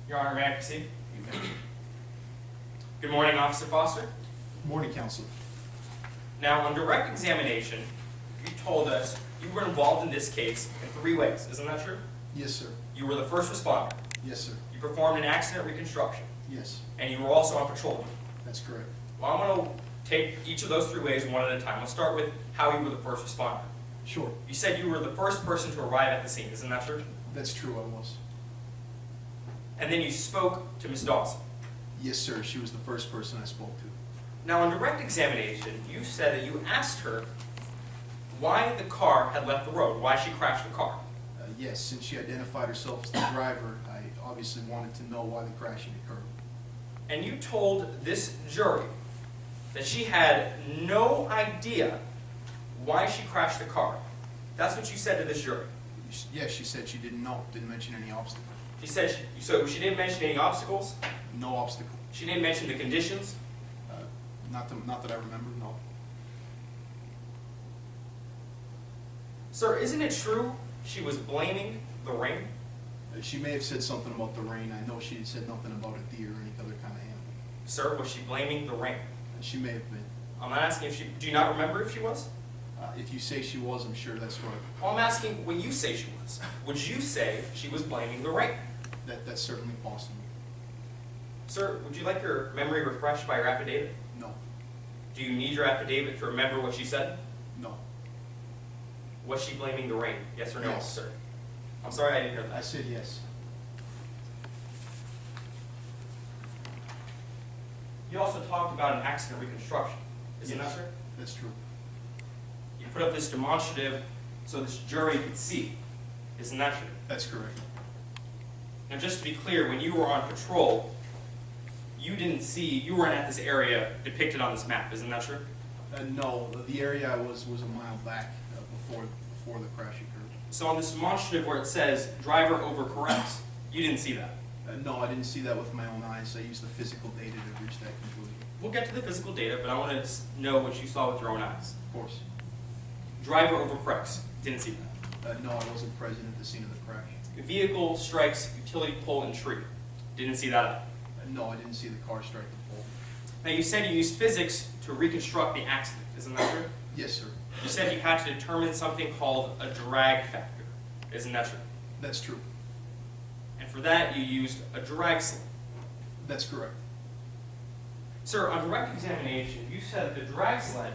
Your Honor, may I proceed? Good morning, Officer Foster. Good morning, Counsel. Now, on direct examination, you told us you were involved in this case in 3 ways. Isn't that true? Yes, sir. You were the first responder. Yes, sir. You performed an accident reconstruction. Yes, And you were also on patrol duty. that's correct. Well, I'm going to take each of those 3 ways one at a time. Let's start with how you were the first responder. Sure. You said you were the first person to arrive at the scene. Isn't that true? That's true, I was. And then you spoke to Ms. Dawson. Yes, sir. She was the first person I spoke to. Now, on direct examination, you said that you asked her why the car had left the road, why she crashed the car. Yes, since she identified herself as the driver, I obviously wanted to know why the crashing occurred. And you told this jury that she had no idea why she crashed the car. That's what you said to this jury. Yes, she said she didn't know, didn't mention any obstacle. She said so she didn't mention any obstacles. No obstacle. She didn't mention the conditions. Not that I remember, no. Sir, isn't it true she was blaming the rain? She may have said something about the rain. I know she had said nothing about a deer or any other kind of animal. Sir, was she blaming the rain? She may have been. I'm not asking if she... Do you not remember if she was? If you say she was, I'm sure that's right. Well, I'm asking what you say she was. Would you say she was blaming the rain? That's certainly possible. Sir, would you like your memory refreshed by your affidavit? No. Do you need your affidavit to remember what she said? No. Was she blaming the rain? Yes or no, Yes. sir? I'm sorry, I didn't hear I that. said yes. You also talked about an accident reconstruction. Isn't Yes. that true? That's true. You put up this demonstrative so this jury could see. Isn't that true? That's correct. Now, just to be clear, when you were on patrol, you weren't at this area depicted on this map. Isn't that true? No, the area I was a mile back before the crash occurred. So on this demonstrative where it says driver overcorrects, you didn't see that. No, I didn't see that with my own eyes. I used the physical data to reach that conclusion. We'll get to the physical data, but I want to know what you saw with your own eyes. Of course. Driver overcorrects, didn't see that. No, I wasn't present at the scene of the crash. Vehicle strikes utility pole and tree, didn't see that. No, I didn't see the car strike the pole. Now you said you used physics to reconstruct the accident, isn't that true? Yes, sir. You said you had to determine something called a drag factor, isn't that true? That's true. And for that you used a drag sled. That's correct. Sir, on direct examination, you said the drag sled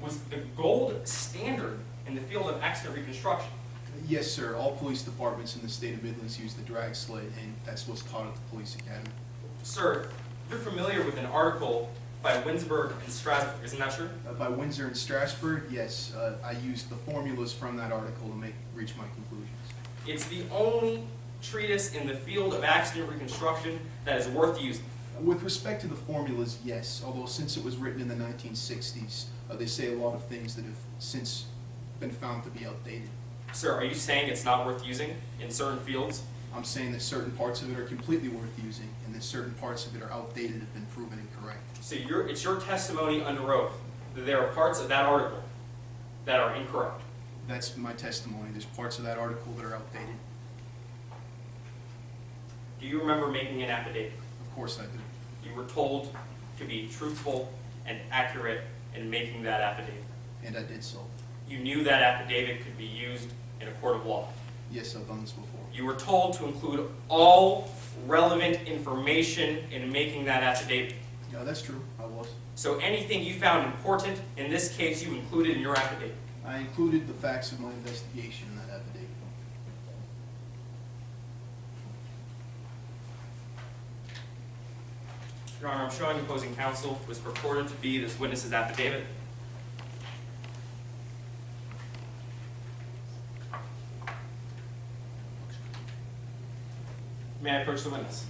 was the gold standard in the field of accident reconstruction. Yes, sir. All police departments in the state of Midlands use the drag sled, and that's what's taught at the police academy. Sir, you're familiar with an article by Winsberg and Strasberg, isn't that true? By Windsor and Strasburg, yes. I used the formulas from that article to reach my conclusions. It's the only treatise in the field of accident reconstruction that is worth using. With respect to the formulas, yes. Although since it was written in the 1960s, they say a lot of things that have since been found to be outdated. Sir, are you saying it's not worth using in certain fields? I'm saying that certain parts of it are completely worth using, and that certain parts of it are outdated and have been proven incorrect. So it's your testimony under oath that there are parts of that article that are incorrect. That's my testimony. There's parts of that article that are outdated. Do you remember making an affidavit? Of course I do. You were told to be truthful and accurate in making that affidavit. And I did so. You knew that affidavit could be used in a court of law. Yes, I've done this before. You were told to include all relevant information in making that affidavit. Yeah, that's true. I was. So anything you found important in this case you included in your affidavit. I included the facts of my investigation in that affidavit. Your Honor, I'm showing opposing counsel was purported to be this witness's affidavit. May I approach the witness?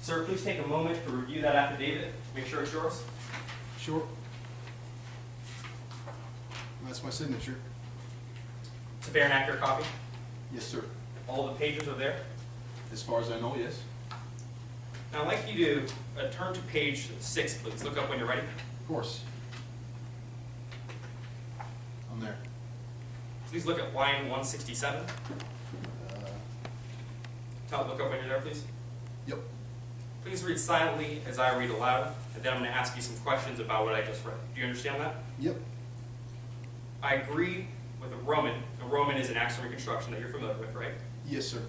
Sir, please take a moment to review that affidavit. Make sure it's yours. Sure. That's my signature. It's a fair and accurate copy. Yes, sir. All the pages are there. As far as I know, yes. Now I'd like you to turn to page 6, please. Look up when you're ready. Of course. I'm there. Please look at line 167. Look up when you're there, please. Yep. Please read silently as I read aloud, and then I'm going to ask you some questions about what I just read. Do you understand that? Yep. I agree with Roman. A Roman is an accident reconstruction that you're familiar with, right? Yes, sir.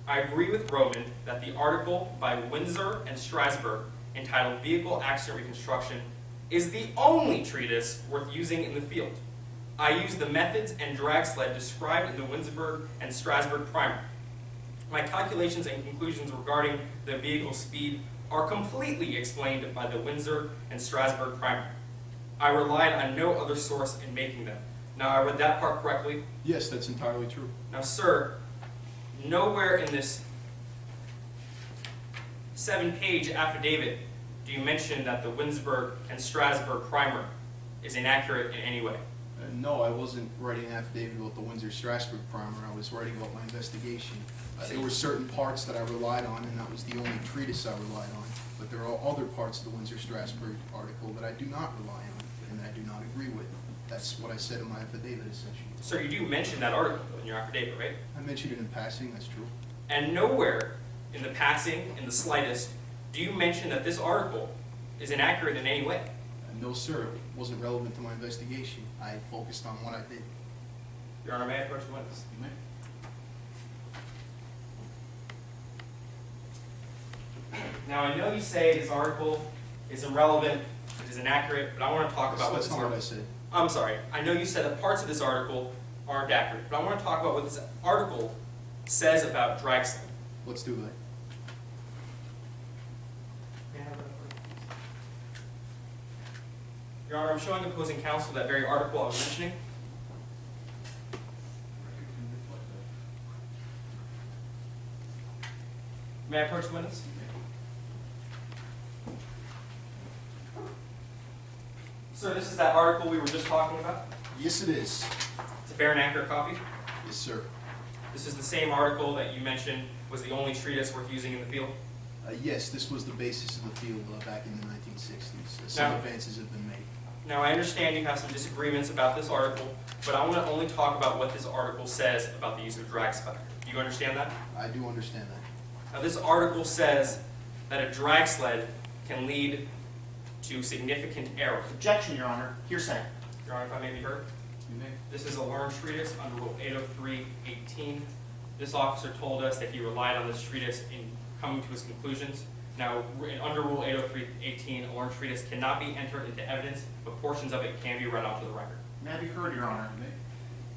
I agree with Roman that the article by Windsor and Strasberg entitled Vehicle Accident Reconstruction is the only treatise worth using in the field. I use the methods and drag sled described in the Windsor and Strasberg primer. My calculations and conclusions regarding the vehicle speed are completely explained by the Windsor and Strasberg primer. I relied on no other source in making them. Now, I read that part correctly. Yes, that's entirely true. Now, sir, nowhere in this 7-page affidavit do you mention that the Windsor and Strasberg primer is inaccurate in any way. No, I wasn't writing an affidavit about the Windsor-Strasberg primer. I was writing about my investigation. There were certain parts that I relied on, and that was the only treatise I relied on. But there are other parts of the Windsor-Strasberg article that I do not rely on, and that I do not agree with. That's what I said in my affidavit, essentially. Sir, you do mention that article in your affidavit, right? I mentioned it in passing, that's true. And nowhere in the passing, in the slightest, do you mention that this article is inaccurate in any way. No, sir, it wasn't relevant to my investigation. I focused on what I did. Your Honor, may I approach the witness? You may. Now, I know you say this article is irrelevant, it is inaccurate, but I want to talk about what That's this not what I article... said. I'm sorry. I know you said that parts of this article aren't accurate, but I want to talk about what this article says about drag sled. Let's do that. May I have that, please? Your Honor, I'm showing opposing counsel that very article I was mentioning. May I approach the witness? Sir, this is that article we were just talking about? Yes, it is. It's a fair and accurate copy? Yes, sir. This is the same article that you mentioned was the only treatise worth using in the field? Yes, this was the basis of the field back in the 1960s. Some Now- advances have been made. Now, I understand you have some disagreements about this article, but I want to only talk about what this article says about the use of drag sled. Do you understand that? I do understand that. Now, this article says that a drag sled can lead to significant error. Objection, Your Honor. Hearsay. Your Honor, if I may be heard. You may. This is a learned treatise under Rule 803.18. This officer told us that he relied on this treatise in coming to his conclusions. Now, under Rule 803.18, a learned treatise cannot be entered into evidence, but portions of it can be read onto the record. May I be heard, Your Honor? You may.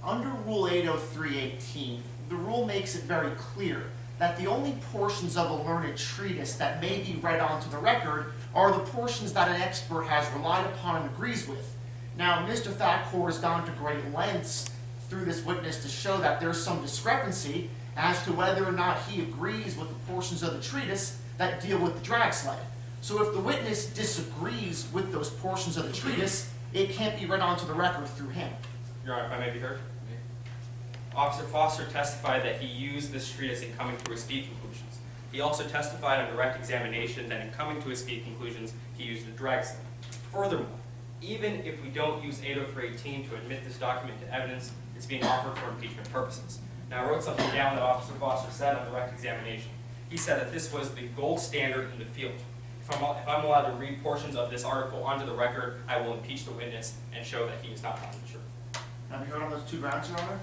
Under Rule 803.18, the rule makes it very clear that the only portions of a learned treatise that may be read onto the record are the portions that an expert has relied upon and agrees with. Now, Mr. Thakur has gone to great lengths through this witness to show that there's some discrepancy as to whether or not he agrees with the portions of the treatise that deal with the drag sled. So if the witness disagrees with those portions of the treatise, it can't be read onto the record through him. Your Honor, if I may be heard. Officer Foster testified that he used this treatise in coming to his speed conclusions. He also testified on direct examination that in coming to his speed conclusions, he used a drag sled. Furthermore, even if we don't use 803.18 to admit this document to evidence, it's being offered for impeachment purposes. Now, I wrote something down that Officer Foster said on direct examination. He said that this was the gold standard in the field. If I'm allowed to read portions of this article onto the record, I will impeach the witness and show that he is not telling the truth. Have you heard on those two grounds, Your Honor?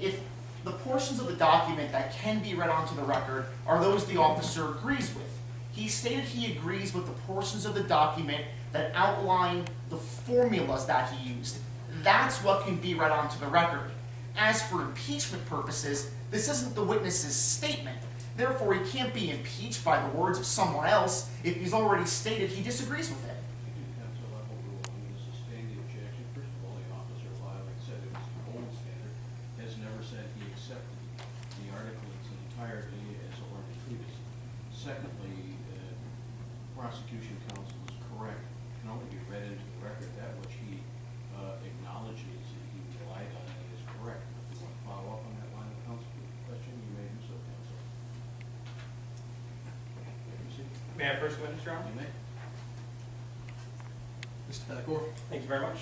If the portions of the document that can be read onto the record are those the officer agrees with, he stated he agrees with the portions of the document that outline the formulas that he used. That's what can be read onto the record. As for impeachment purposes, this isn't the witness's statement. Therefore, he can't be impeached by the words of someone else if he's already stated he disagrees with it. Counsel, I will rule. I'm going to sustain the objection. First of all, the officer filing said it was the gold standard, has never said he accepted the article in its entirety as a learned treatise. Secondly, prosecution counsel is correct. It can only be read into the record that which he acknowledges that he relied on and is correct. If you want to follow up on that line of counsel question, you may do so, counsel. May I approach the witness, Your Honor? You may. Mr. Thakur? Thank you very much.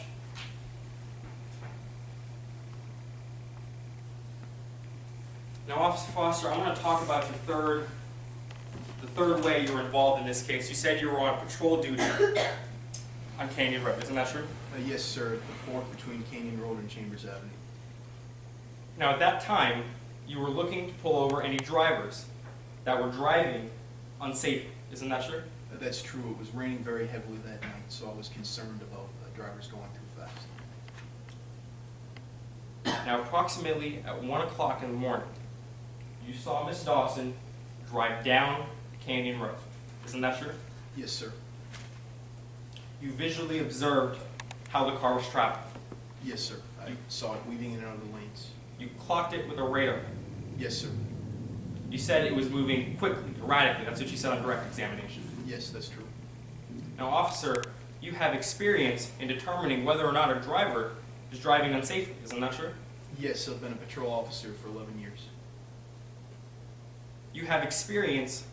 Now, Officer Foster, I want to talk about the third way you were involved in this case. You said you were on patrol duty on Canyon Road. Isn't that true? Yes, sir, the fork between Canyon Road and Chambers Avenue. Now, at that time, you were looking to pull over any drivers that were driving unsafely. Isn't that true? That's true. It was raining very heavily that night, so I was concerned about drivers going too fast. Now, approximately at 1 o'clock in the morning, you saw Miss Dawson drive down Canyon Road. Isn't that true? Yes, sir. You visually observed how the car was traveling. Yes, sir. I saw it weaving in and out of the lanes. You clocked it with a radar. Yes, sir. You said it was moving quickly, erratically. That's what you said on direct examination. Yes, that's true. Now, officer, you have experience in determining whether or not a driver is driving unsafely. Isn't that true? Yes, I've been a patrol officer for 11 years. You have experience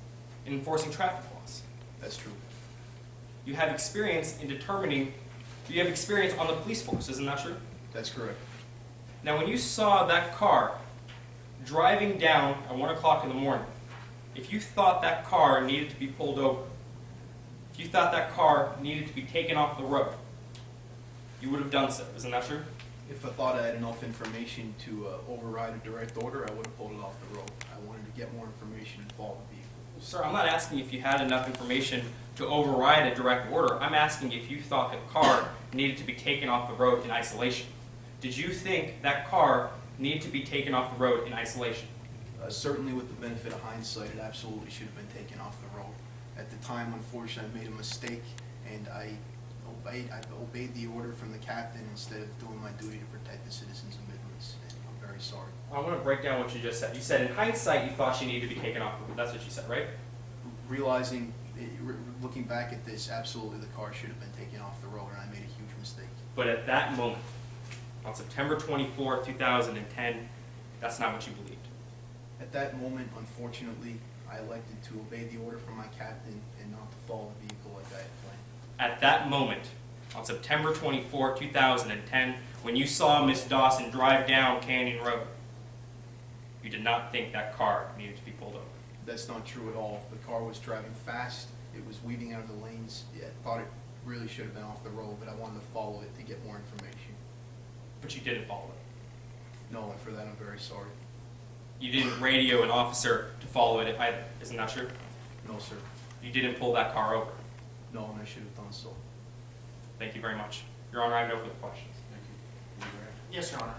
in enforcing traffic laws. That's true. You have experience in determining, you have experience on the police force. Isn't that true? That's correct. Now, when you saw that car driving down at 1 o'clock in the morning, if you thought that car needed to be pulled over, if you thought that car needed to be taken off the road, you would have done so. Isn't that true? If I thought I had enough information to override a direct order, I would have pulled it off the road. I wanted to get more information and follow the vehicle. Sir, I'm not asking if you had enough information to override a direct order. I'm asking if you thought the car needed to be taken off the road in isolation. Did you think that car needed to be taken off the road in isolation? Certainly with the benefit of hindsight, it absolutely should have been taken off the road. At the time, unfortunately, I made a mistake, and I obeyed the order from the captain instead of doing my duty to protect the citizens of Midlands, and I'm very sorry. I want to break down what you just said. You said in hindsight you thought she needed to be taken off the road. That's what you said, right? Looking back at this, absolutely the car should have been taken off the road, and I made a huge mistake. But at that moment, on September 24, 2010, that's not what you believed. At that moment, unfortunately, I elected to obey the order from my captain and not to follow the vehicle like I had planned. At that moment, on September 24, 2010, when you saw Miss Dawson drive down Canyon Road, you did not think that car needed to be pulled over. That's not true at all. The car was driving fast. It was weaving out of the lanes. Yeah, I thought it really should have been off the road, but I wanted to follow it to get more information. But you didn't follow it. No, and for that I'm very sorry. You didn't radio an officer to follow it either. Isn't that true? No, sir. You didn't pull that car over. No, and I should have done so. Thank you very much. Your Honor, I have no further questions. Thank you. Yes, Your Honor.